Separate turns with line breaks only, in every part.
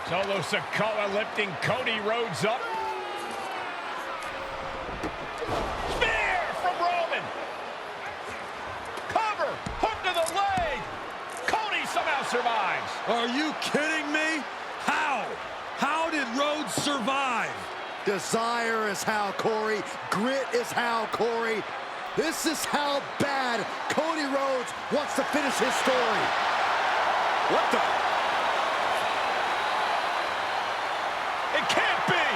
Solo Sikoa lifting Cody Rhodes up. Spear from Roman. Cover, hook to the leg. Cody somehow survives.
Are you kidding me? How? How did Rhodes survive?
Desire is how, Corey. Grit is how, Corey. This is how bad Cody Rhodes wants to finish his story. What the?
It can't be.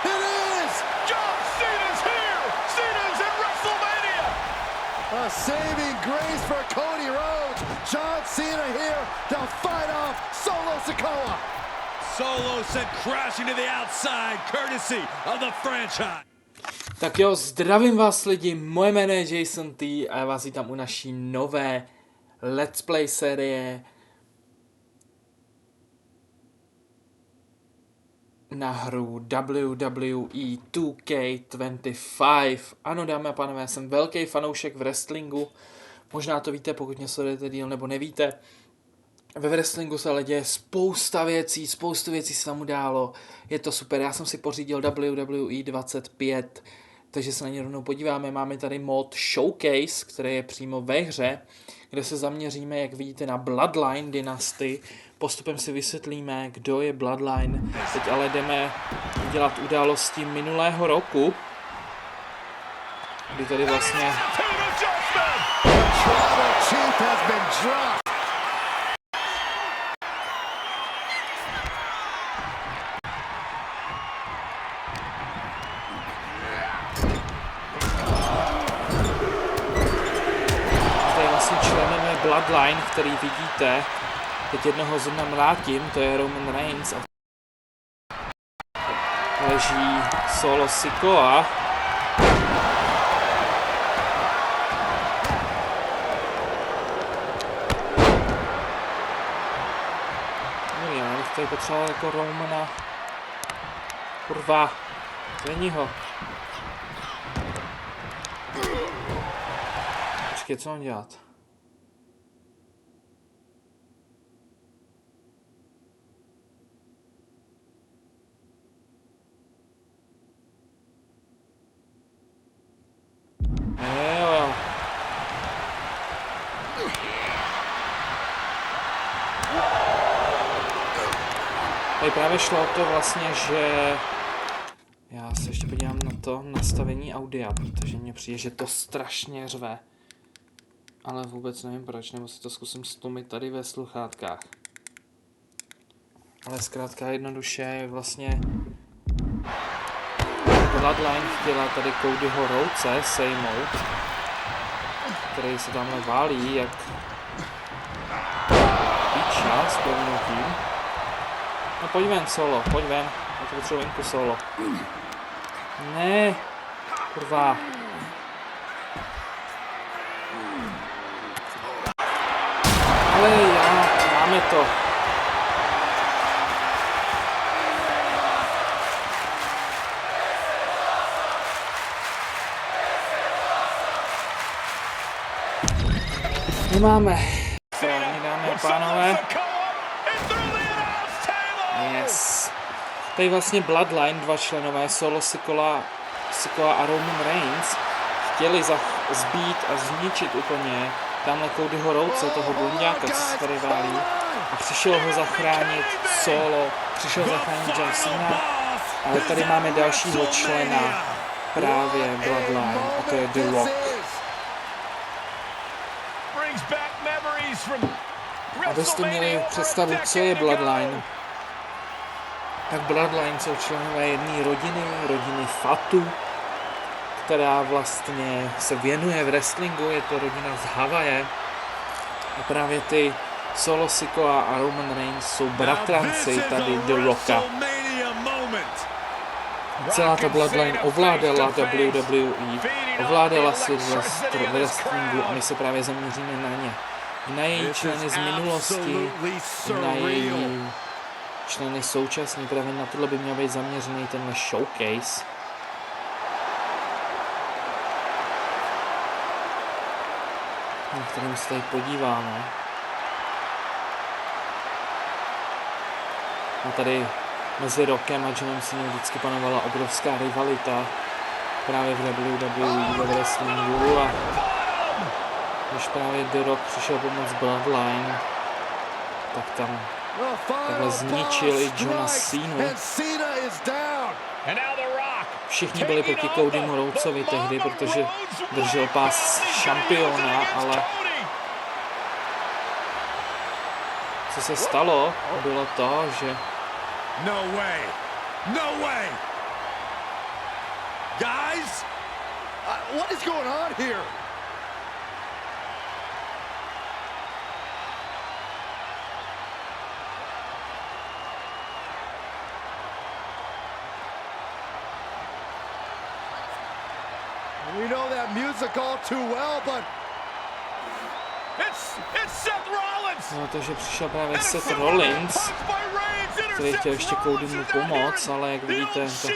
It is!
John Cena's here. Cena's in WrestleMania.
A saving grace for Cody Rhodes. John Cena here to fight off Solo Sikoa.
Solo sent crashing to the outside, courtesy of the franchise.
Tak jo, zdravím vás lidi, moje jméno je Jason T a já vás vítám u naší nové Let's Play série na hru WWE 2K25. Ano, dámy a pánové, já jsem velký fanoušek v wrestlingu, možná to víte, pokud mě sledujete díl nebo nevíte. Ve wrestlingu se ale děje spousta věcí se tam událo, je to super, já jsem si pořídil WWE 25, takže se na ně rovnou podíváme. Máme tady mod Showcase, který je přímo ve hře, kde se zaměříme, jak vidíte, na Bloodline dynastii. Postupem si vysvětlíme, kdo je Bloodline. Teď ale jdeme dělat události minulého roku, kdy tady vlastně... členové Bloodline, který vidíte, teď jednoho zrovna mlátím, to je Roman Reigns a leží Solo Sikoa. Já bych tady potřeboval jako Romana. Kurva, není ho. Počkej, co mám dělat? Tady právě šlo o to vlastně, že já se ještě podívám na to nastavení audia, protože mně přijde, že to strašně řve. Ale vůbec nevím proč, nebo si to zkusím stlumit tady ve sluchátkách. Ale zkrátka jednoduše vlastně Bloodline chtěla tady Codyho Rhodese sejmout, který se tamhle válí jak píča s prominutím. No pojď ven, Solo, pojď ven, já to potřebuji venku, Solo. Ne, kurva. Ale já, máme to. Nemáme. Dámy a pánové. Yes. Tady vlastně Bloodline, dva členové, Solo Sikoa a Roman Reigns, chtěli zbít a zničit úplně tamhle Codyho Rhodese, toho blonďáka, co se tady válí. A přišel ho zachránit Solo, přišel zachránit John Cena, ale tady máme dalšího člena právě Bloodline, a to je The Rock. Abyste měli představu, co je Bloodline, tak Bloodline jsou členové jedné rodiny Fatu, která vlastně se věnuje v wrestlingu, je to rodina z Havaje. A právě ty Solo Sikoa a Roman Reigns jsou bratranci tady The Rocka. Celá ta Bloodline ovládala WWE, ovládala si wrestlingu a my se právě zaměříme na ně. Na její členy z minulosti, na její členy současný, právě na tohle by měl být zaměřený tenhle showcase. Na kterým se tady podíváme. A tady mezi Rockem a Johnem Cenou vždycky panovala obrovská rivalita právě v WWE, ve wrestlingu, a když právě The Rock přišel pomoct Bloodline, tak tam takhle zničil i Johna Cenu. Všichni byli proti Codymu Rhodesovi tehdy, protože držel pás šampiona, ale co se stalo, bylo to, že
No way! No way! Guys?
What is going on here? We know that music all too well, but
It's Seth Rollins.
no, takže přišel právě Seth Rollins, který chtěl ještě Codymu pomoct, ale jak vidíte, tak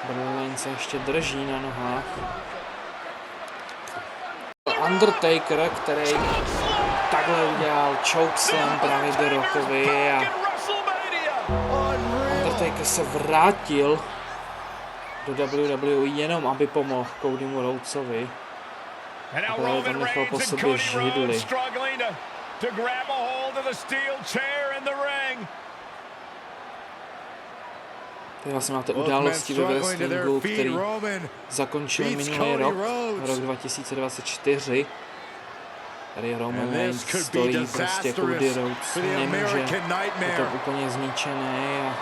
Bloodline se ještě drží na nohách. Undertaker, který takhle udělal chokeslam právě do Rockovi, a Undertaker se vrátil do WWE jenom aby pomohl Codymu Rhodesovi. A právě tam nechal po sobě židli. Tady vlastně máte události ve wrestlingu, který zakončil minulý rok 2024. Tady Roman Reigns stojí prostě Cody Rhodes, nemůže, je to úplně zničený. A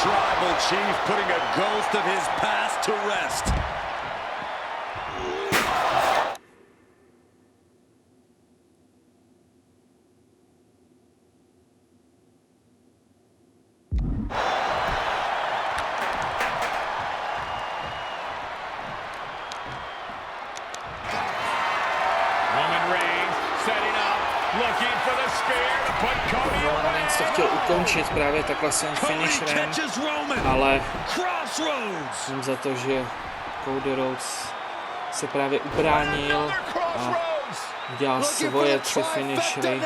Tribal Chief putting a ghost of his past to rest.
Roman Reigns setting up, looking for the spear to put Cody
Roman Reigns to chtěl ukončit právě takhle svým finisherem, ale jsem za to, že Cody Rhodes se právě ubránil a udělal svoje 3 finishery.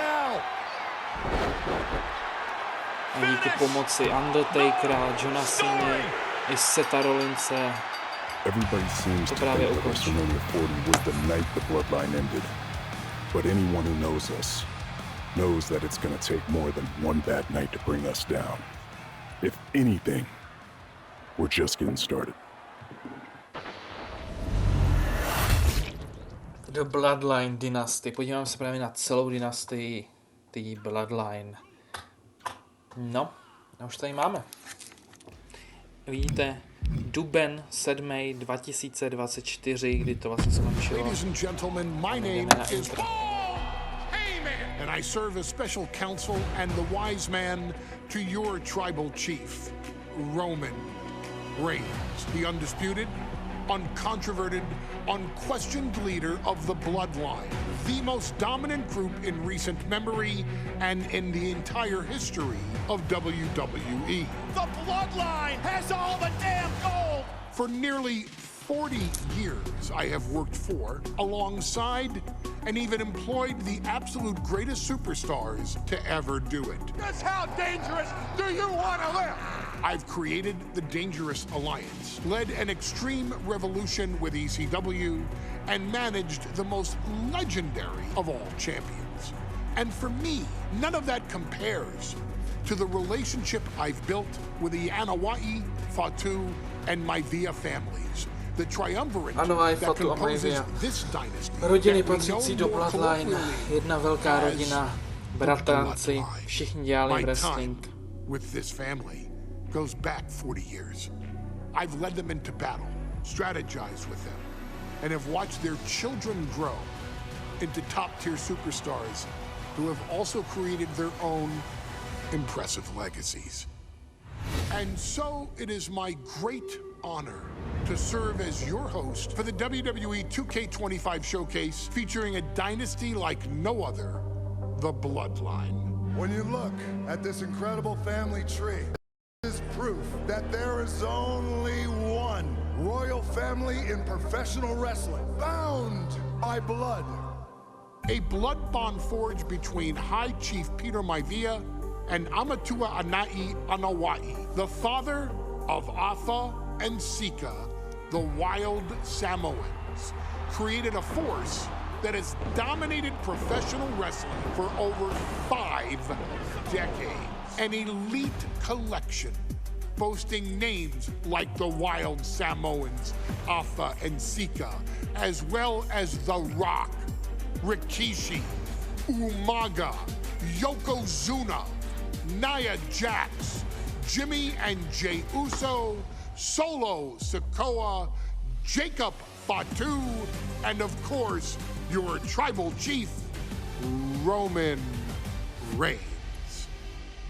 A díky pomoci Undertakera, Johna Ceny i Setha Rollinse
Everybody seems
to
to
právě
think
ukončil.
WrestleMania 40 was the night the Bloodline ended. But anyone who knows us knows that it's going to take more than one bad night to bring us down. If anything, we're just getting started.
The Bloodline dynasty. Podívám se právě na celou dynastii té Bloodline. No, a už tady máme. Vidíte, duben 7. 2024, kdy to vlastně skončilo.
Ladies and gentlemen, my name
na
is
intro.
and I serve as special counsel and the wise man to your tribal chief, Roman Reigns, the undisputed, uncontroverted, unquestioned leader of the Bloodline, the most dominant group in recent memory and in the entire history of WWE.
The Bloodline has all the damn gold.
For nearly 40 years, I have worked for, alongside, and even employed the absolute greatest superstars to ever do it.
Just how dangerous do you want to live?
I've created the Dangerous Alliance, led an extreme revolution with ECW, and managed the most legendary of all champions. And for me, none of that compares to the relationship I've built with the Anawa'i, Fatu, and Maivia families. The triumvirate
Anawa'i,
that
Fatu a
composes
Maivia.
this dynasty
Rodiny
that we
patřící
know
do
more
Bloodline,
colloquially
jedna velká
as
rodina, bratranci,
Bloodline.
všichni dělali
My
wrestling.
time with this family goes back 40 years. I've led them into battle, strategized with them, and have watched their children grow into top-tier superstars who have also created their own impressive legacies. And so it is my great honor to serve as your host for the WWE 2K25 showcase featuring a dynasty like no other, the Bloodline.
When you look at this incredible family tree, this is proof that there is only one royal family in professional wrestling, bound by blood.
A blood bond forged between High Chief Peter Maivia and Amatua Anai Anawai, the father of Atha and Sika, the wild Samoans, created a force that has dominated professional wrestling for over 5 decades. An elite collection boasting names like the wild Samoans, Atha and Sika, as well as The Rock, Rikishi, Umaga, Yokozuna, Nia Jax, Jimmy and Jey Uso, Solo Sikoa, Jacob Fatu, and of course, your tribal chief, Roman Reigns.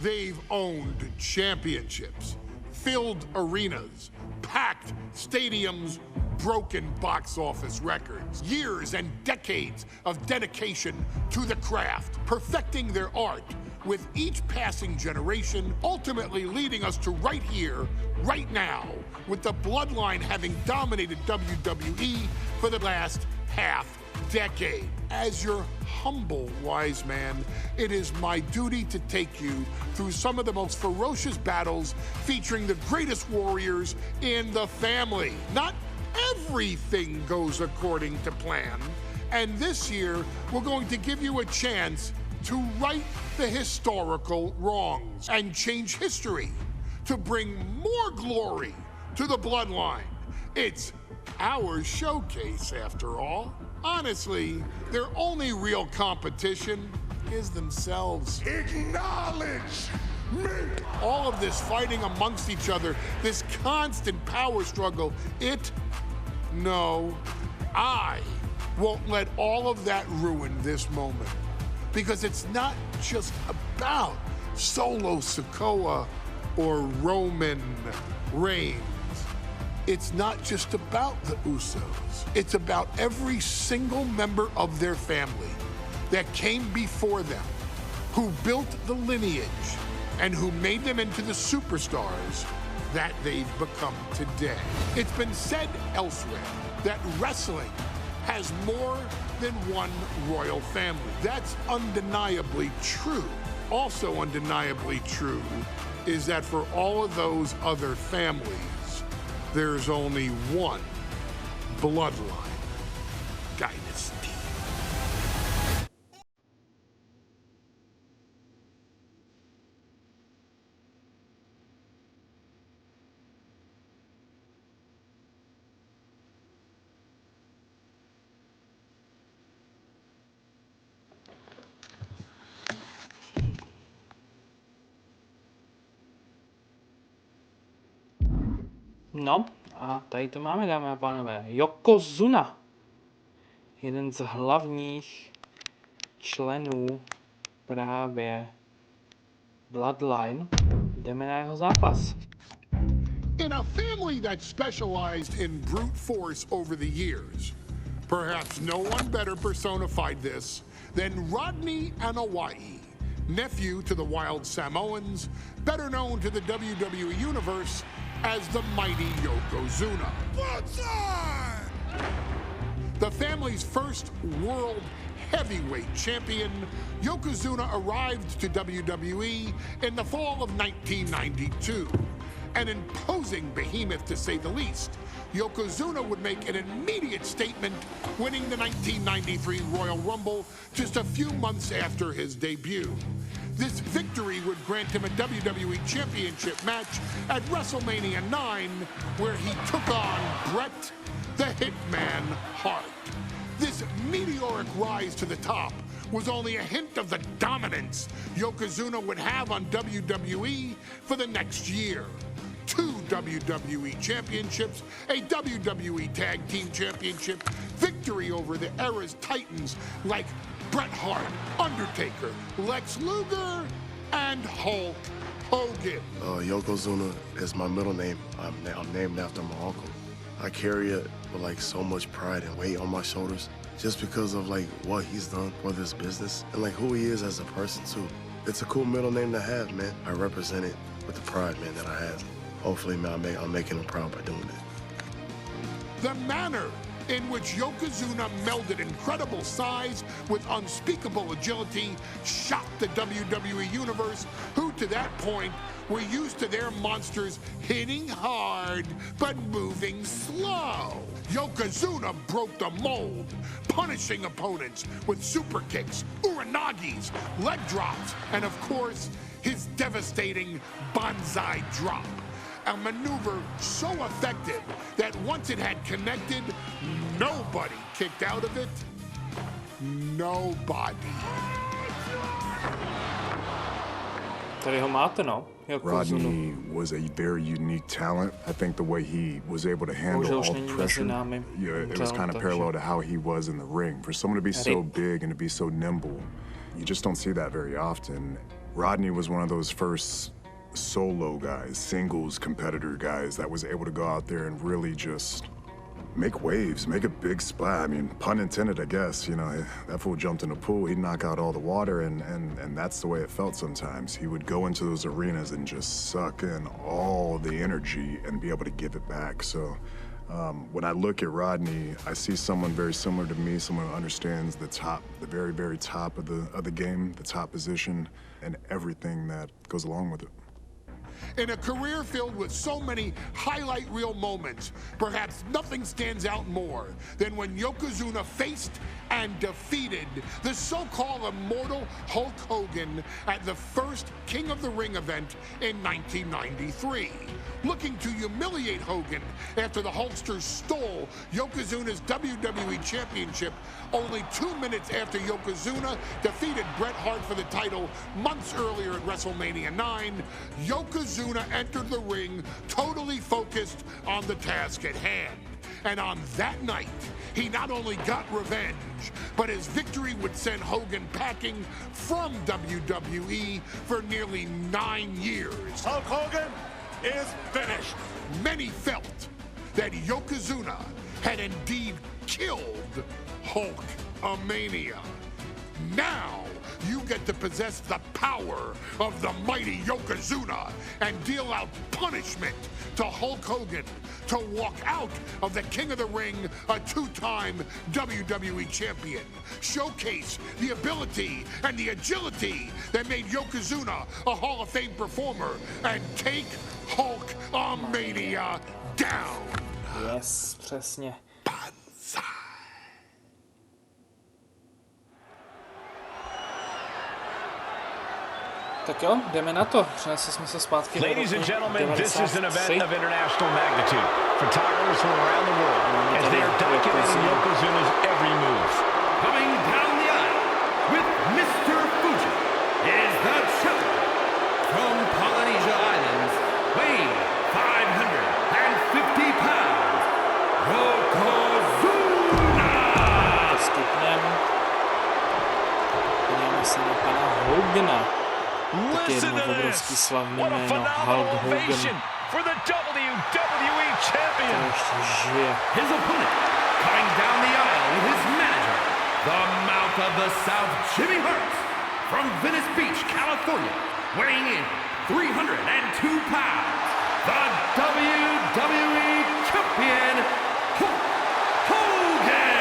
They've owned championships, filled arenas, packed stadiums, broken box office records, years and decades of dedication to the craft, perfecting their art with each passing generation, ultimately leading us to right here, right now, with the Bloodline having dominated WWE for the last half decade. As your humble wise man, it is my duty to take you through some of the most ferocious battles featuring the greatest warriors in the family. Not everything goes according to plan, and this year we're going to give you a chance to right the historical wrongs and change history to bring more glory to the Bloodline. It's our showcase, after all. Honestly, their only real competition is themselves.
Acknowledge me!
All of this fighting amongst each other, this constant power struggle, I won't let all of that ruin this moment. Because it's not just about Solo Sikoa or Roman Reigns. It's not just about the Usos. It's about every single member of their family that came before them, who built the lineage and who made them into the superstars that they've become today. It's been said elsewhere that wrestling has more than one royal family. That's undeniably true. Also undeniably true is that for all of those other families, there's only one Bloodline dynasty.
No, a tady to máme, dámy a pánové. Yokozuna. Jeden z hlavních členů právě Bloodline. Jdeme na jeho zápas.
In a family that specialized in brute force over the years, perhaps no one better personified this than Rodney Anawai, nephew to the Wild Samoans, better known to the WWE Universe as the mighty Yokozuna. The family's first world heavyweight champion, Yokozuna arrived to WWE in the fall of 1992. An imposing behemoth, to say the least, Yokozuna would make an immediate statement, winning the 1993 Royal Rumble just a few months after his debut. This victory would grant him a WWE Championship match at WrestleMania 9, where he took on Bret the Hitman Hart. This meteoric rise to the top was only a hint of the dominance Yokozuna would have on WWE for the next year. 2 WWE championships, a WWE Tag Team Championship, victory over the era's titans like Bret Hart, Undertaker, Lex Luger, and Hulk Hogan.
Yokozuna is my middle name. I'm named after my uncle. I carry it with like so much pride and weight on my shoulders just because of like what he's done for this business and like who he is as a person too. It's a cool middle name to have, man. I represent it with the pride, man, that I have. Hopefully, man, I'm making him proud by doing it.
The manner in which Yokozuna melded incredible size with unspeakable agility shocked the WWE Universe, who to that point were used to their monsters hitting hard but moving slow. Yokozuna broke the mold, punishing opponents with super kicks, uranagis, leg drops, and of course, his devastating banzai drop. A maneuver so effective that once it had connected, nobody kicked out of it. Nobody.
Tady ho máte, no.
Rodney was a very unique talent. I think the way he was able to handle all pressure, it was kind of parallel to how he was in the ring. For someone to be so big and to be so nimble, you just don't see that very often. Rodney was one of those first solo guys, singles competitor guys that was able to go out there and really just make waves, make a big splash. I mean, pun intended, I guess. You know, that fool jumped in the pool, he'd knock out all the water, and that's the way it felt sometimes. He would go into those arenas and just suck in all the energy and be able to give it back. So when I look at Rodney, I see someone very similar to me, someone who understands the top, the very, very top of the game, the top position, and everything that goes along with it.
In a career filled with so many highlight reel moments, perhaps nothing stands out more than when Yokozuna faced and defeated the so-called immortal Hulk Hogan at the first King of the Ring event in 1993. Looking to humiliate Hogan after the Hulkster stole Yokozuna's WWE Championship only 2 minutes after Yokozuna defeated Bret Hart for the title months earlier at WrestleMania 9, Yokozuna entered the ring totally focused on the task at hand. And on that night, he not only got revenge, but his victory would send Hogan packing from WWE for nearly 9 years.
Hulk Hogan is finished.
Many felt that Yokozuna had indeed killed Hulk-a-mania. Now, you get to possess the power of the mighty Yokozuna and deal out punishment to Hulk Hogan to walk out of the King of the Ring a 2-time WWE champion. Showcase the ability and the agility that made Yokozuna a Hall of Fame performer and take Hulk-a-mania down.
Yes, přesně. Tak jo, jdeme na to. Přinesli jsme se zpátky.
Ladies and gentlemen, this is an event of international magnitude. Photographers from around the world as they are documenting Yokozuna's every move.
Coming down the aisle with Mr. Fuji is the champion from Polynesia Islands, weighing 550 pounds, Yokozuna!
Postupněm. Podíváme se na pana Hogana.
Listen to this! What a phenomenal ovation for the WWE Champion!
His opponent, coming down the aisle with his manager, the Mouth of the South, Jimmy Hart, from Venice Beach, California, weighing in 302 pounds, the WWE Champion, Hulk Hogan!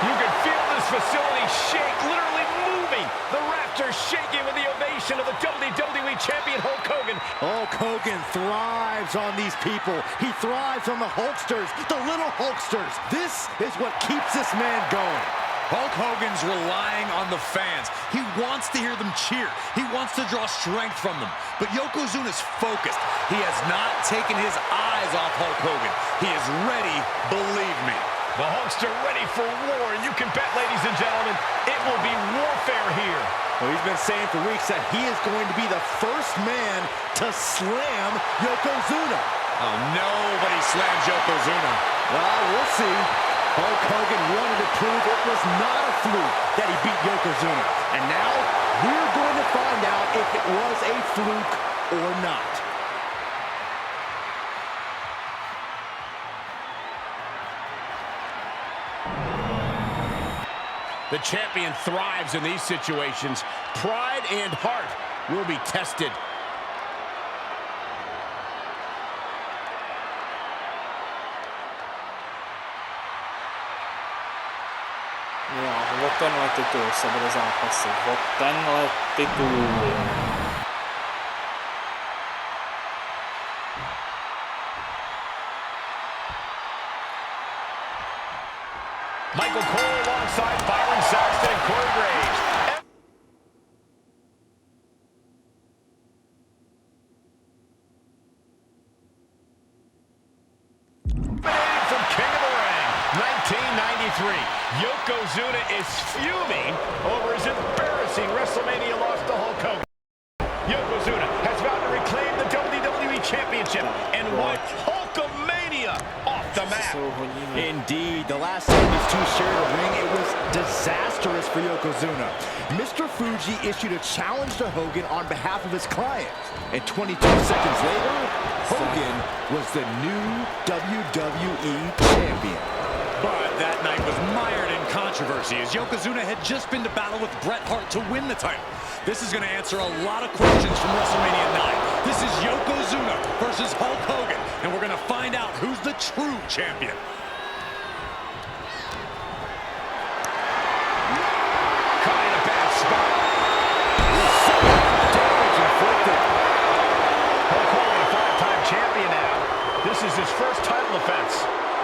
You can feel this facility shake, literally moving. The Raptors shaking with the ovation of the WWE Champion Hulk Hogan.
Hulk Hogan thrives on these people. He thrives on the Hulksters, the little Hulksters. This is what keeps this man going.
Hulk Hogan's relying on the fans. He wants to hear them cheer. He wants to draw strength from them. But Yokozuna's focused. He has not taken his eyes off Hulk Hogan. He is ready, believe me.
The Hulkster ready for war, and you can bet, ladies and gentlemen, it will be warfare here.
Well, he's been saying for weeks that he is going to be the first man to slam Yokozuna.
Oh, nobody slams Yokozuna.
Well, we'll see. Hulk Hogan wanted to prove it was not a fluke that he beat Yokozuna. And now we're going to find out if it was a fluke or not.
The champion thrives in these situations. Pride and heart will be tested.
o tenhle titul se bude zápasit, o tenhle titul.
Michael Cole alongside Byron Saxton and Corey Graves. From King of the Ring, 1993. Yokozuna is fuming over his embarrassing WrestleMania loss to Hulk Hogan. Yokozuna has vowed to reclaim the WWE Championship and wipe Hulkamania off the map.
Indeed, the last time these two shared a ring, it was disastrous for Yokozuna. Mr. Fuji issued a challenge to Hogan on behalf of his client, and 22 seconds later, Hogan was the new WWE Champion.
But that night was mired in controversy as Yokozuna had just been to battle with Bret Hart to win the title. This is going to answer a lot of questions from WrestleMania 9. This is Yokozuna versus Hulk Hogan, and we're going to find out who's the true champion.
Caught in a bad spot.
Damage inflicted.
Hulk Hogan, a five-time champion now. This is his first title defense.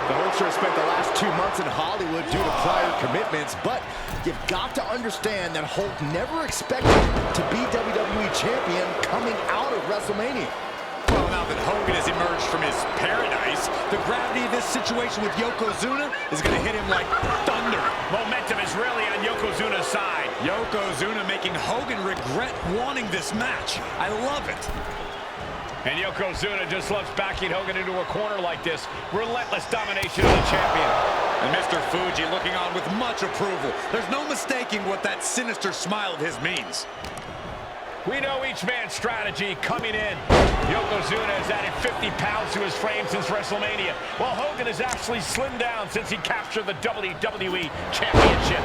The Hulkster has spent the last 2 months in Hollywood due to prior commitments, but you've got to understand that Hulk never expected to be WWE Champion coming out of WrestleMania.
Well, now that Hogan has emerged from his paradise, the gravity of this situation with Yokozuna is going to hit him like thunder.
Momentum is really on Yokozuna's side.
Yokozuna making Hogan regret wanting this match. I love it.
And Yokozuna just loves backing Hogan into a corner like this. Relentless domination of the champion.
And Mr. Fuji looking on with much approval. There's no mistaking what that sinister smile of his means.
We know each man's strategy coming in. Yokozuna has added 50 pounds to his frame since WrestleMania, while Hogan has actually slimmed down since he captured the WWE Championship.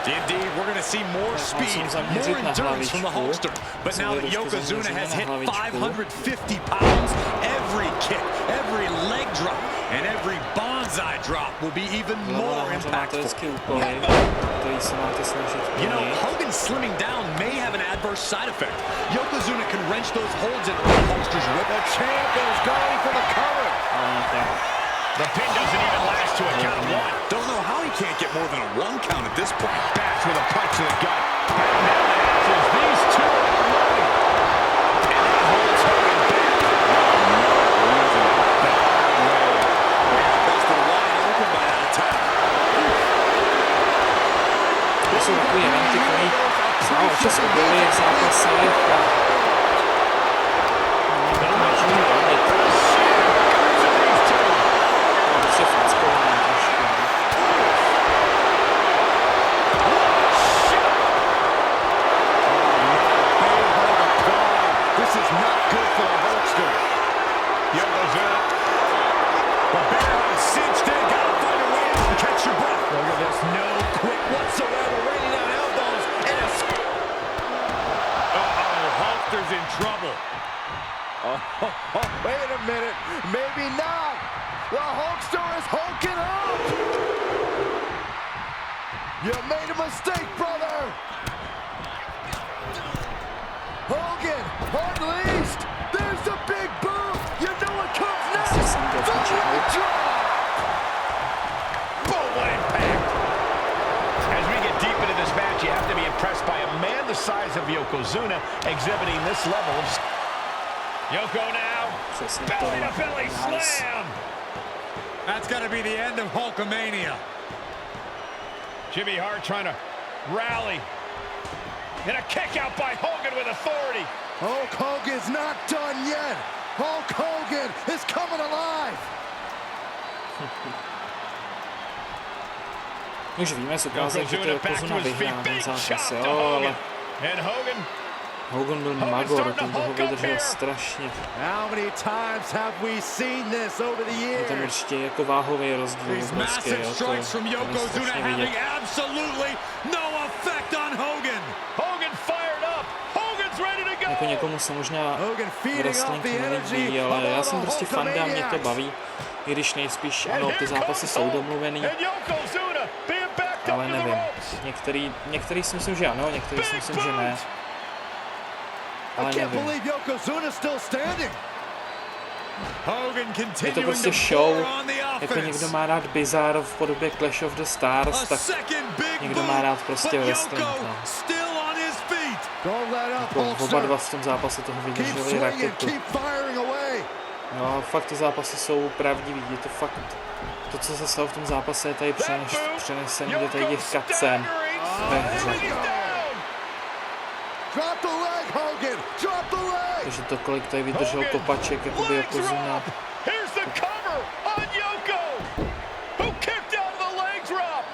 Indeed, we're going to see more speed, more endurance from the Hulkster. But now that Yokozuna has hit 550 pounds, every kick, every leg drop, and every bonsai drop will be even more impactful. You know, Hogan slimming down may have an adverse side effect. Yokozuna can wrench those holds in the Hulkster's whip.
The champ is going for the cover.
The pin doesn't even last to a count of one.
Don't know how he can't get more than a 1 count at this point.
Bats with a punch to the gut. And now the answers, these two are running. And that holds Hogan back.
Busted wide open by that attack.
To jsou takový eventy, který se občas objevily v zápasech a můžeme bavit. Prostě fackované trošku.
This is not good for the Hulkster.
Yokozuna. The barrel cinched in. Gotta find a way out and catch your breath.
Look at this, no quit whatsoever, raining down elbows, and a...
Uh-oh, Hulkster's in trouble.
Wait a minute, maybe not. The Hulkster is hulking up. You made a mistake, brother. Hogan, unleashed. There's the big boom. You know what comes next. The leg drop.
Boom, what impact. As we get deep into this match, you have to be impressed by a man the size of Yokozuna exhibiting this level of... Yoko now, belly-to-belly slam.
That's got to be the end of Hulkamania.
Jimmy Hart trying to rally. And a kick out by Hogan with authority.
Hulk Hogan's not done yet. Hulk Hogan is coming alive.
Už víme z ukázek, že to Yokozuna vyhrál ten zápas, jo, ale Hogan byl magor, ten toho vydržel strašně. Je tam určitě jako váhový rozdíl obrovský, jo, to je strašně vidět. Jako někomu se možná wrestling nelíbí, ale já jsem prostě fanda, mě to baví, i když nejspíš, ano, ty zápasy jsou domluvený, ale nevím. Některý si myslím, že ano, některý si myslím, že ne. Ale nevím. Je to prostě show, jako někdo má rád Bizarre v podobě Clash of the Stars, tak někdo má rád prostě wrestling. No. Jako oba dva v tom zápase toho vydrželi raketu. No, fakt ty zápasy jsou pravdivý, je to fakt, to co se stalo v tom zápase je tady přenesení do tady těch cutscén ve hře. Takže to, kolik tady vydržel kopaček, jakoby Yokozuna.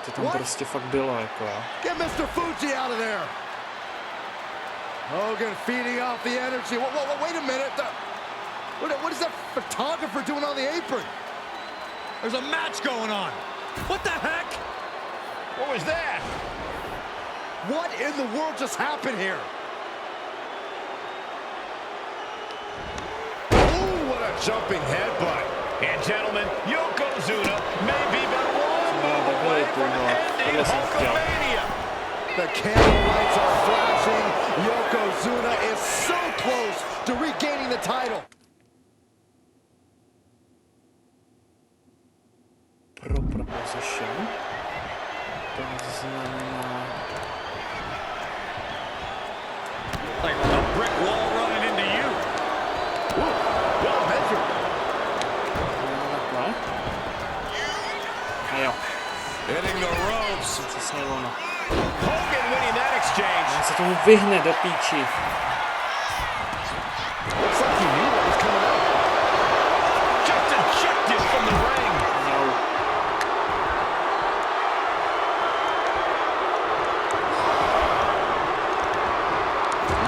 To tam prostě fakt bylo, jako jo.
Hogan feeding off the energy. Wait a minute. What is that photographer doing on the apron?
There's a match going on. What the heck?
What was that?
What in the world just happened here?
Ooh, what a jumping headbutt. And gentlemen, Yokozuna may be but one move away from ending Hulkamania.
The candle lights are flashing. Yokozuna is so close to regaining the title.
Proper position. To znamená...
Like a brick wall running into you.
Well measured.
Takhle. A jo.
Hitting the ropes.
Přesně ono.
Hogan winning that exchange.
On se tomu vyhne do píči.
Looks like he knew what was coming up. Just ejected from the ring.
No.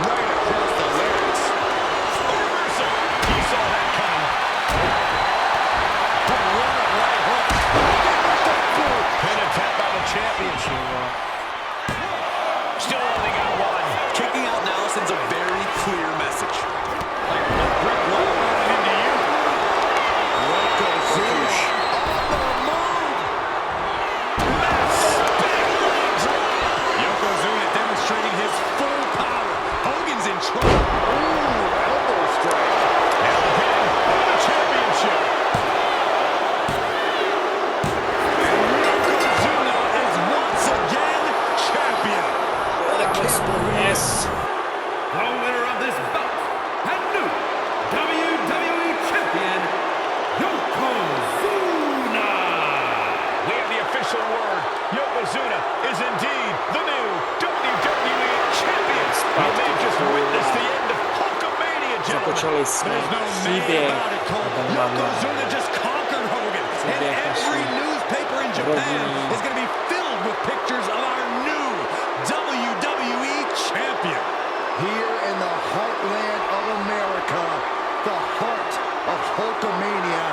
Right across the larynx. Reversal. You saw that coming. What a right hook. Pin attempt by the champion. Still only got one.
Kicking out now sends a very clear message. Like a brick wall running into you.
Yokozuna on the move. Massive big leg drop.
Yokozuna demonstrating his full power. Hogan's in trouble.
Ooh, elbow strike. And again, for the championship.
Yokozuna is once again champion.
Yes.
The winner of this bout and new WWE Champion, Yokozuna!
We have the official word. Yokozuna is indeed the new WWE champion. We may have just witnessed the end of Hulkamania, gentlemen.
Započali jsme
There's no
příběh.
name about it, Cole. Yokozuna just conquered Hogan. And every newspaper in Japan is going to be filled with pictures of our new WWE champion.
Here in the heartland of America, the heart of Hulkamania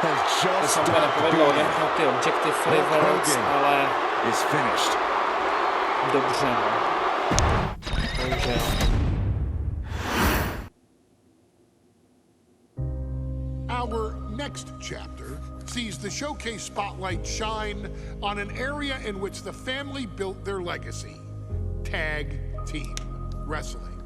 has
To
just
se mi nepovedlo odemknout ty Objective Reverence, ale
is finished.
dobře, no. Takže
Our next chapter sees the showcase spotlight shine on an area in which the family built their legacy: tag team wrestling.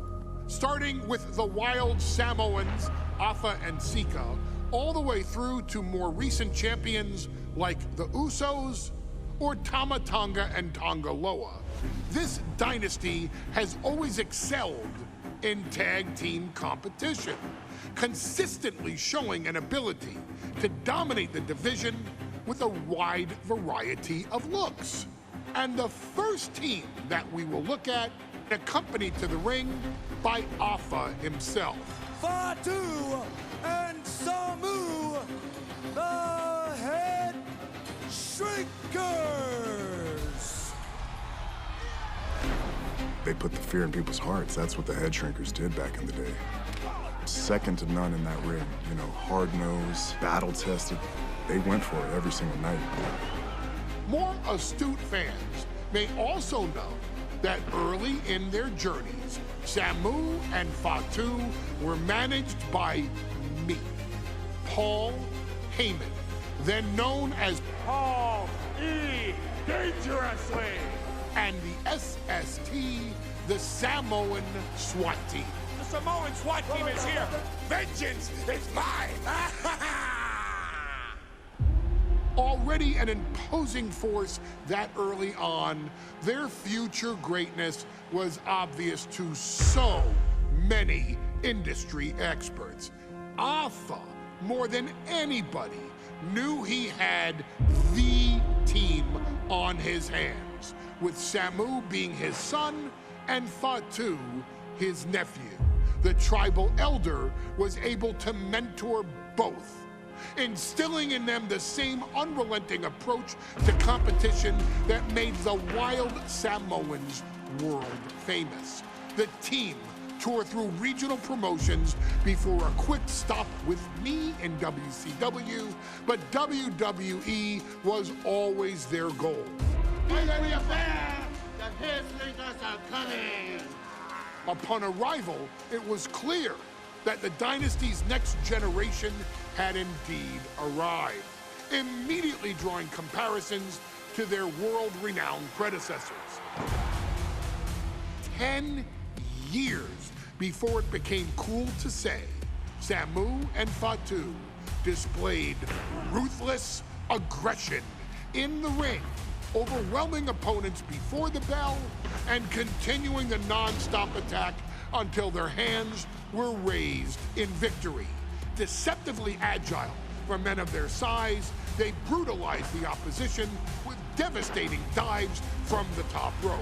Starting with the wild Samoans, Afa and Sika, all the way through to more recent champions like the Usos or Tama Tonga and Tonga Loa. This dynasty has always excelled in tag team competition, consistently showing an ability to dominate the division with a wide variety of looks. And the first team that we will look at, accompanied to the ring by Afa himself.
Fatu and Samu, the Head Shrinkers.
They put the fear in people's hearts. That's what the head shrinkers did back in the day. Second to none in that ring. You know, hard-nosed, battle-tested. They went for it every single night.
More astute fans may also know that early in their journeys, Samu and Fatu were managed by me, Paul Heyman, then known as Paul E. dangerously. And the SST, the Samoan SWAT team.
The Samoan SWAT team is here. Vengeance is mine.
Already an imposing force that early on, their future greatness was obvious to so many industry experts. Alpha, more than anybody, knew he had the team on his hands, with Samu being his son and Fatu his nephew. The tribal elder was able to mentor both, instilling in them the same unrelenting approach to competition that made the wild Samoans world famous. The team toured through regional promotions before a quick stop with me in WCW, but WWE was always their goal. Upon arrival, it was clear that the dynasty's next generation had indeed arrived, immediately drawing comparisons to their world-renowned predecessors. 10 years before it became cool to say, Samu and Fatu displayed ruthless aggression in the ring, overwhelming opponents before the bell and continuing the non-stop attack until their hands were raised in victory. Deceptively agile for men of their size, they brutalized the opposition with devastating dives from the top rope.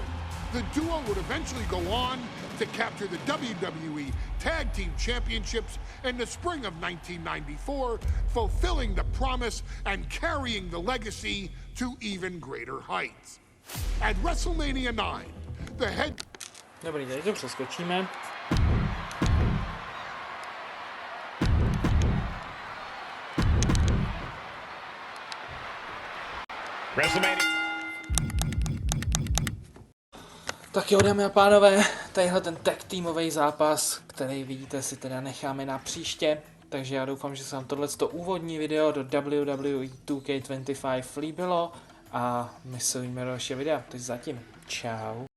The duo would eventually go on to capture the WWE Tag Team Championships in the spring of 1994, fulfilling the promise and carrying the legacy to even greater heights. At WrestleMania 9, the head...
Dobrý, tady to přeskočíme.
WrestleMania.
Tak jo, dámy a pánové, tadyhle ten tag týmový zápas, který vidíte, si teda necháme na příště. Takže já doufám, že se vám tohleto úvodní video do WWE 2K25 líbilo a my se uvidíme do dalšího videa. Takže zatím, čau.